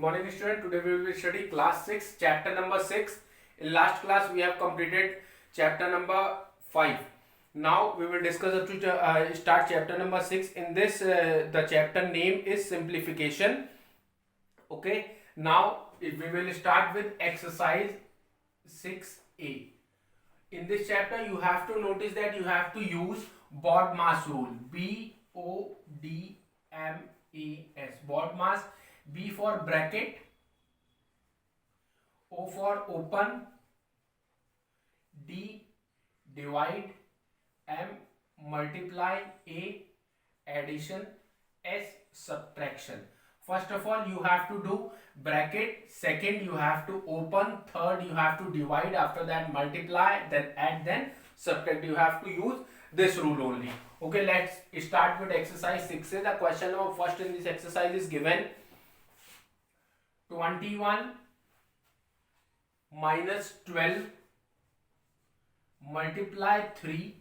morning student. Today we will study class 6 chapter number 6. In last class we have completed chapter number 5. Now we will discuss to start chapter number 6. In this the chapter name is simplification. Okay. Now we will start with exercise 6a. In this chapter you have to notice that you have to use BODMAS rule. BODMAS. BODMAS. B for bracket, O for open, D divide, M multiply, A addition, S subtraction. First of all you have to do bracket, second you have to open, third you have to divide, after that multiply, then add, then subtract. You have to use this rule only. Okay, let's start with exercise 6a. The question number first in this exercise is given 21 minus 12 multiply 3,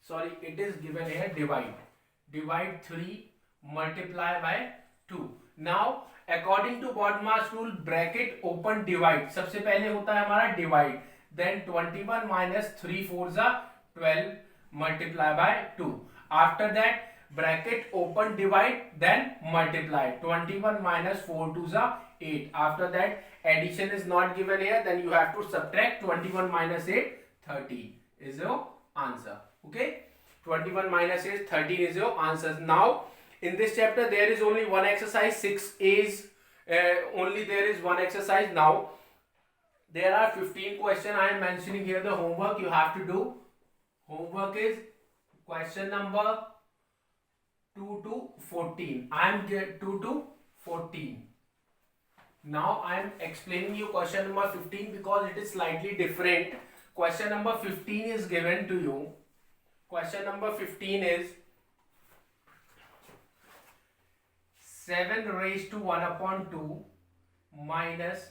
sorry it is given here divide 3 multiply by 2. Now according to BODMAS rule bracket open divide सबसे पहले होता है हमारा divide, then 21 minus 3 4s are 12 multiply by 2. After that bracket open divide then multiply, 21 minus 4 2s are 8. After that addition is not given here, then you have to subtract 21 minus 8 13 is your answer. Okay, 21 minus 8 13 is your answer. Now in this chapter there is only one exercise, 6a's only there is one exercise. Now there are 15 questions. I am mentioning here the homework you have to do. Homework is question number 2 to 14. I am 2 to 14. Now I am explaining you question number 15 because it is slightly different. Question number 15 is given to you. Question number 15 is 7 raised to 1 upon 2 minus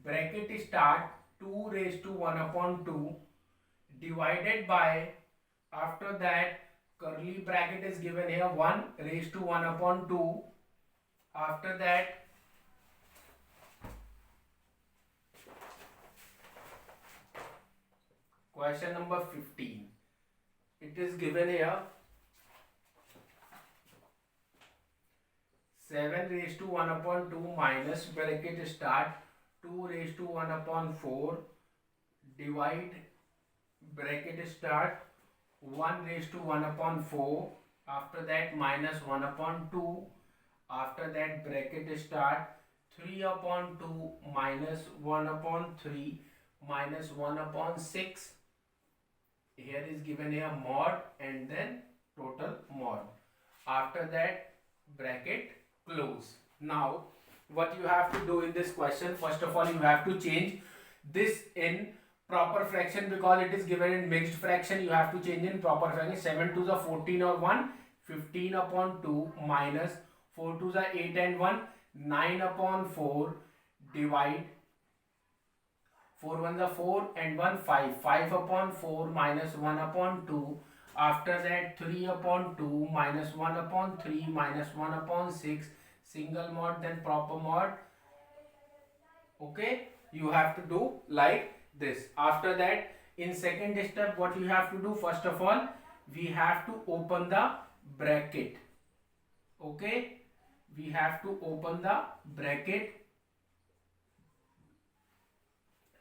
bracket start 2 raised to 1 upon 2 divided by, after that curly bracket is given here 1 raised to 1 upon 2. After that question number 15, it is given here 7 raised to 1 upon 2 minus bracket start 2 raised to 1 upon 4 divide bracket start 1 raised to 1 upon 4. After that minus 1 upon 2. After that bracket start 3 upon 2 minus 1 upon 3 minus 1 upon 6. Here is given here mod and then total mod. After that bracket close. Now what you have to do in this question, first of all you have to change this in proper fraction because it is given in mixed fraction. You have to change in proper fraction. 7 to the 14 or 1, 15 upon 2 minus 4 to the 8 and 1, 9 upon 4 divide 4 1 the 4 and 1 5, 5 upon 4 minus 1 upon 2. After that 3 upon 2 minus 1 upon 3 minus 1 upon 6, single mod then proper mod. Okay, you have to do like this. After that in second step what you have to do, first of all we have to open the bracket. Okay, we have to open the bracket.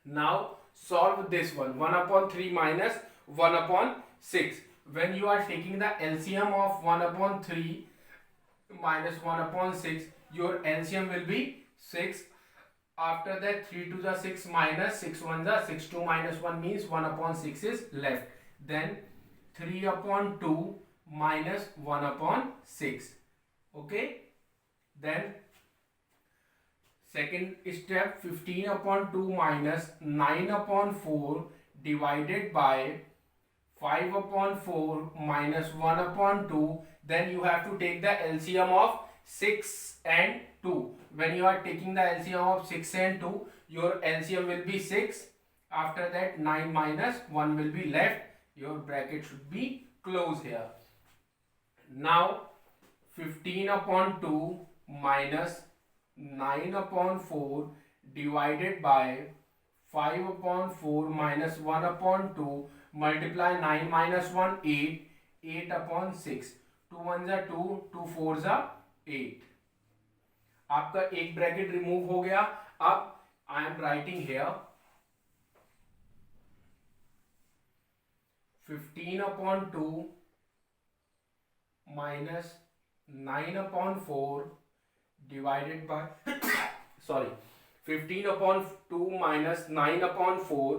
Now solve this one, 1 upon 3 minus 1 upon 6. When you are taking the LCM of 1 upon 3 minus 1 upon 6, your LCM will be 6. After that 3 to the 6 minus 6 1 the 6, 2 minus 1 means 1 upon 6 is left. Then 3 upon 2 minus 1 upon 6. Okay, then second step 15 upon 2 minus 9 upon 4 divided by 5 upon 4 minus 1 upon 2. Then you have to take the LCM of 6 and 2. When you are taking the LCM of 6 and 2, your LCM will be 6. After that 9 minus 1 will be left. Your bracket should be closed here. Now 15 upon 2 minus 9 upon 4 divided by 5 upon 4 minus 1 upon 2 multiply 9 minus 1 8, 8 upon 6, 2 1 are 2, 2 4 are 8. आपका एक bracket remove हो गया. अब I am writing here 15 upon 2 minus 9 upon 4 divided by 15 upon 2 minus 9 upon 4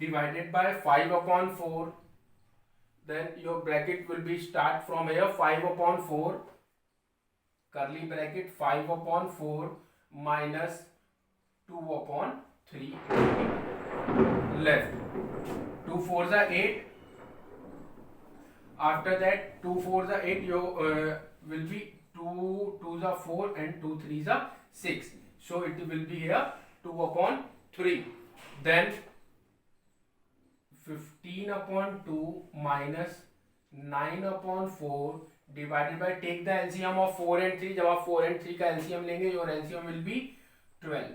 divided by 5 upon 4. Then your bracket will be start from here 5 upon 4 curly bracket 5 upon 4 minus 2 upon 3 left. 2 4s are 8. After that 2 4s are 8. Your will be 2 2s are 4 and 2 3s are 6. So it will be here 2 upon 3. Then 15 upon 2 minus 9 upon 4 divided by take the LCM of 4 and 3. जब आप 4 and 3 का LCM लेंगे your LCM will be 12.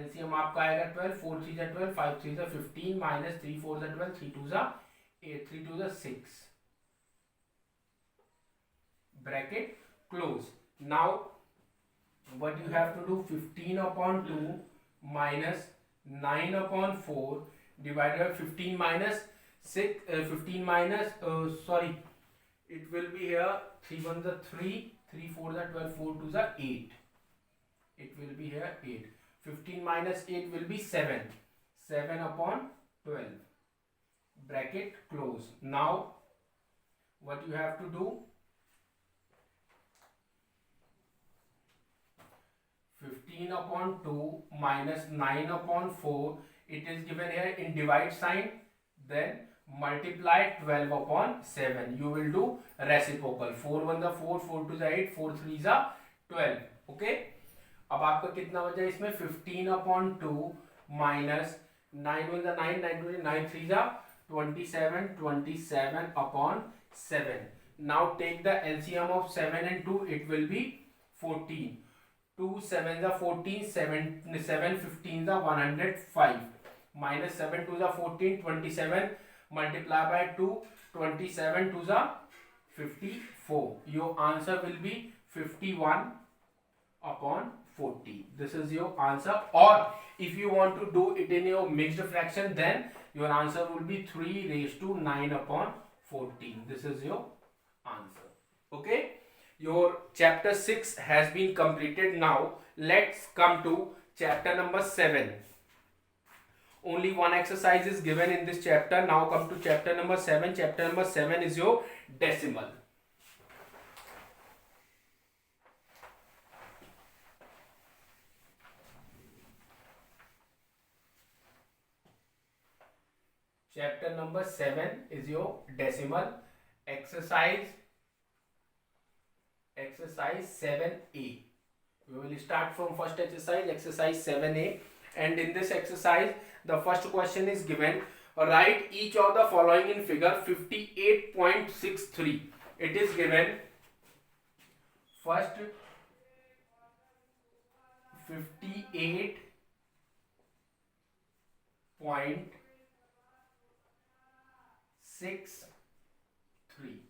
LCM आपका आएगा 12. 4 3 are 12, 5 3 are 15 minus 3 4 are 12, 3 2 are 8, 3 2 are 6. Bracket close. Now what you have to do 15 upon 2 minus 9 upon 4 divided by 15 minus 6 15 minus it will be here 3 1s are 3, 3 4s are 12, 4 2s are 8. It will be here 8. 15 minus 8 will be 7. 7 upon 12. Bracket close. Now what you have to do 15 upon 2 minus 9 upon 4, it is given here in divide sign, then multiply 12 upon 7. You will do reciprocal. 4 1 are 4, 4 2 are 8, 4 3 are 12. Okay. अब आपका कितना बचा इसमें 15 upon 2 minus 9 1 are 9, 9 2 are 9, 3 are 27, 27 upon 7. Now take the LCM of 7 and 2, it will be 14. 2 7s are 14, 7 15s are 105 minus 7 2s are 14, 27 multiply by 2, 27 2s are 54. Your answer will be 51 upon 40. This is your answer. Or if you want to do it in your mixed fraction, then your answer will be 3 raised to 9 upon 14. This is your answer. Okay. Your chapter 6 has been completed. Now let's come to chapter number 7. Only one exercise is given in this chapter. Now come to chapter number 7. Chapter number 7 is your decimal. Chapter number 7 is your decimal. Exercise 7A. We will start from first exercise 7A, and in this exercise the first question is given. Write each of the following in figure 58.63. It is given first 58.63.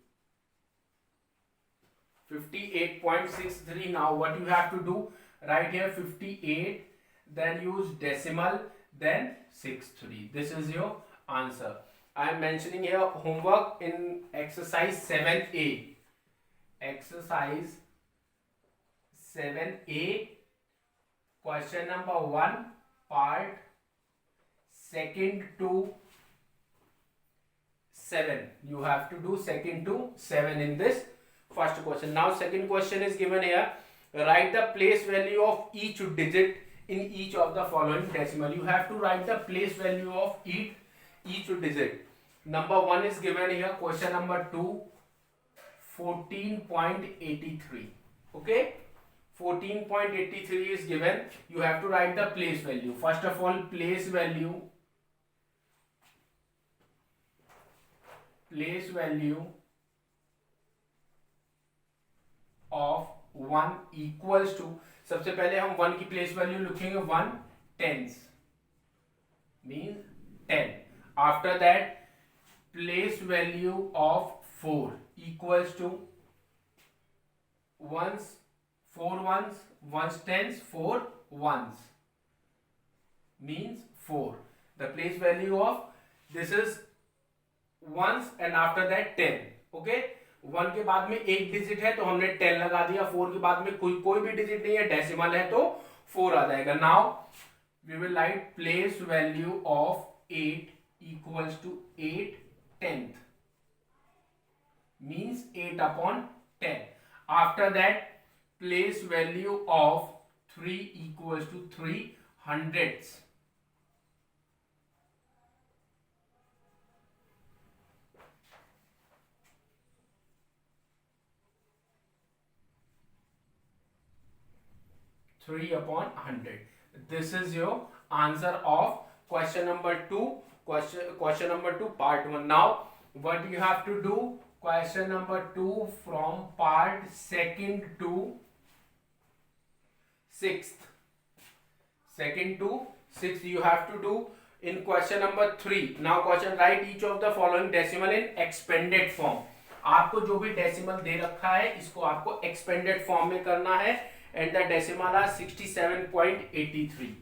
58.63. Now what you have to do, write here 58, then use decimal, then 63. This is your answer. I am mentioning here homework in exercise 7A. Exercise 7A, question number 1, part 2nd to 7. You have to do 2nd to 7 in this first question. Now second question is given here. Write the place value of each digit in each of the following decimal. You have to write the place value of each digit. Number 1 is given here. Question number 2, 14.83. Okay, 14.83 is given. You have to write the place value. First of all, place value of 1 equals to, सबसे पहले हम 1 की place value लिखेंगे 1 tens mean 10. After that place value of 4 equals to ones, 4 ones, 1 tens, 4 ones means 4. The place value of this is ones and after that 10. Okay, 1 के बाद में एक digit है तो हमने 10 लगा दिया, 4 के बाद में कोई भी डिजिट नहीं है, डेसिमल है तो 4 आ जाएगा. Now we will write place value of 8 equals to 8 tenth means 8 upon 10. After that place value of 3 equals to 3 hundredths. Three upon 100. This is your answer of question number 2. Question number 2 part 1. Now what you have to do, question number 2 from part 2nd to 6th. 2nd to 6th you have to do in question number 3. Now question, write each of the following decimal in expanded form. आपको जो भी decimal दे रखा है इसको आपको expanded form में करना है. And the decimal are 67.83.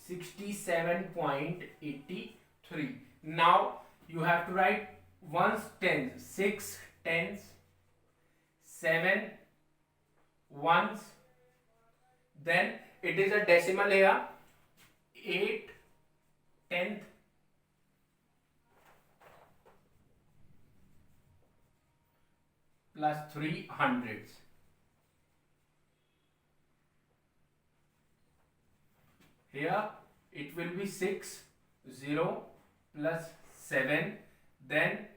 67.83. Now you have to write ones tens, 6 tens, 7 ones. Then it is a decimal here, 8 tenth, plus 3 hundredths. Here it will be 6 0 plus 7. Then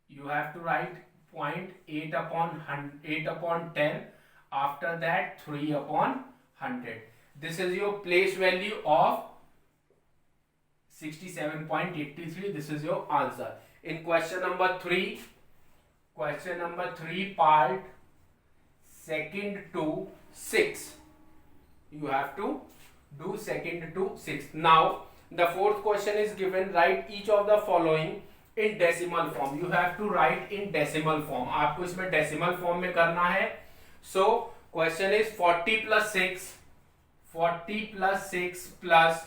you have to write 0.8 upon 8 upon 10. After that 3 upon 100. This is your place value of 67.83. This is your answer. In question number 3 part 2nd to 6th, you have to do 2nd to 6th. Now the 4th question is given, write each of the following in decimal form. You have to write in decimal form. आपको इसमें decimal form में करना है. So question is 40 plus 6 plus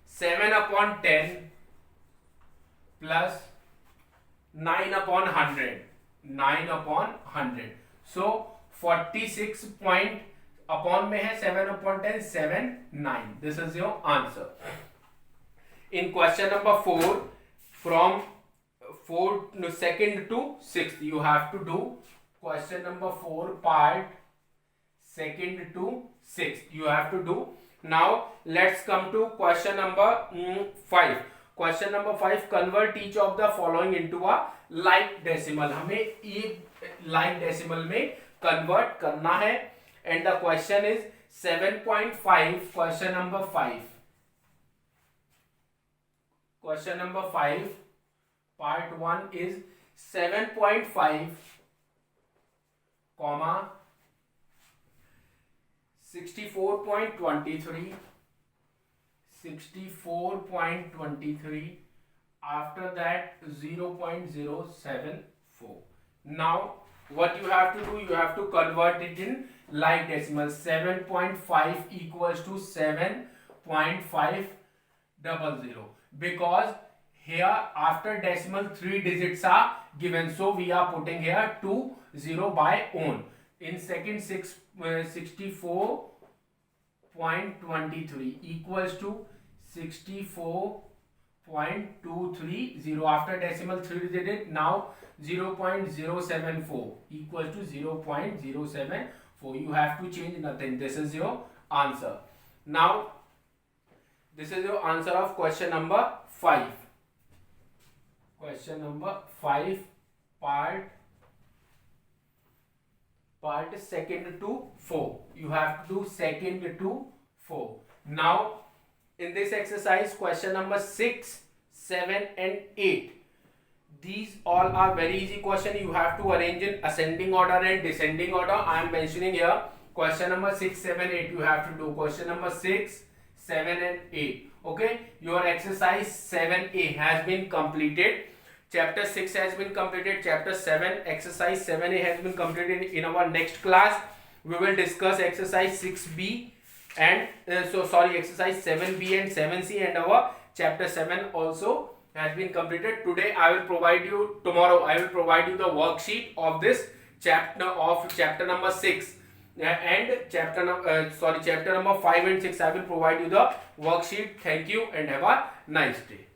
7 upon 10 plus 9 upon 100. So 46 point upon में है 7 upon 10 7 9. This is your answer. In question number 4 from 2nd to 6th you have to do question number 4 part 2nd to 6th you have to do. Now let's come to question number 5. Question number 5, convert each of the following into a like decimal. हमें एक like decimal में convert करना है. And the question is 7.5. Question number 5. Question number 5 part 1 is 7.5 comma 64.23. After that 0.074. Now what you have to do, you have to convert it in like decimal. 7.5 equals to 7.500, because here after decimal 3 digits are given, so we are putting here 20 by own. In second 64.23 equals to 64.230. After decimal 3 digit, now 0.074 equals to 0.074. You have to change nothing. This is your answer. Now this is your answer of question number 5. Question number 5 part 2nd to 4. You have to do 2nd to 4. Now in this exercise question number 6, 7 and 8, these all are very easy question. You have to arrange in ascending order and descending order. I am mentioning here question number 6, 7, 8. You have to do question number 6, 7 and 8. Okay, your exercise 7A has been completed. Chapter 6 has been completed. Chapter 7 exercise 7A has been completed. In our next class we will discuss exercise 6B and exercise 7B and 7C, and our chapter 7 also has been completed. Tomorrow I will provide you the worksheet of this chapter number 6 and chapter number 5 and 6. I will provide you the worksheet. Thank you and have a nice day.